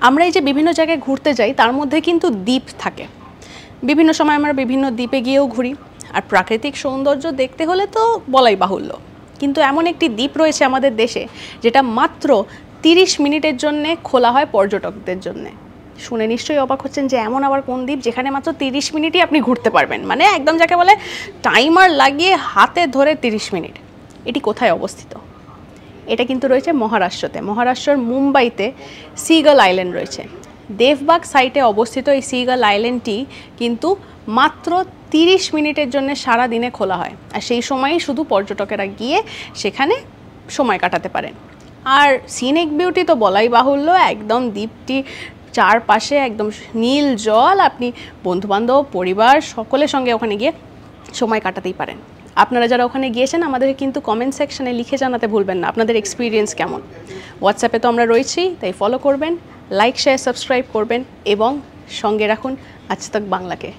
আমরা এই যে বিভিন্ন জায়গায় ঘুরতে যাই তার মধ্যে কিন্তু দ্বীপ থাকে, বিভিন্ন সময় আমরা বিভিন্ন দ্বীপে গিয়েও ঘুরি। আর প্রাকৃতিক সৌন্দর্য দেখতে হলে তো বলাই বাহুল্য, কিন্তু এমন একটি দ্বীপ রয়েছে আমাদের দেশে যেটা মাত্র 30 মিনিটের জন্যে খোলা হয় পর্যটকদের জন্যে। শুনে নিশ্চয়ই অবাক হচ্ছেন যে এমন আবার কোন দ্বীপ যেখানে মাত্র 30 মিনিটই আপনি ঘুরতে পারবেন, মানে একদম যাকে বলে টাইমার লাগিয়ে হাতে ধরে 30 মিনিট। এটি কোথায় অবস্থিত? এটা কিন্তু রয়েছে মহারাষ্ট্রতে, মহারাষ্ট্রের মুম্বাইতে সিগাল আইল্যান্ড রয়েছে। দেববাগ সাইটে অবস্থিত এই সিগাল আইল্যান্ডটি কিন্তু মাত্র 30 মিনিটের জন্য সারা দিনে খোলা হয়, আর সেই সময়ই শুধু পর্যটকেরা গিয়ে সেখানে সময় কাটাতে পারেন। আর সিনিক বিউটি তো বলাই বাহুল্য, একদম দ্বীপটি চারপাশে একদম নীল জল, আপনি বন্ধুবান্ধব পরিবার সকলের সঙ্গে ওখানে গিয়ে সময় কাটাতেই পারেন। আপনারা যারা ওখানে গিয়েছেন আমাদের কিন্তু কমেন্ট সেকশনে লিখে জানাতে ভুলবেন না আপনাদের এক্সপিরিয়েন্স কেমন। হোয়াটসঅ্যাপে তো আমরা রয়েছি, তাই ফলো করবেন, লাইক শেয়ার সাবস্ক্রাইব করবেন এবং সঙ্গে রাখুন আজ তাক বাংলাকে।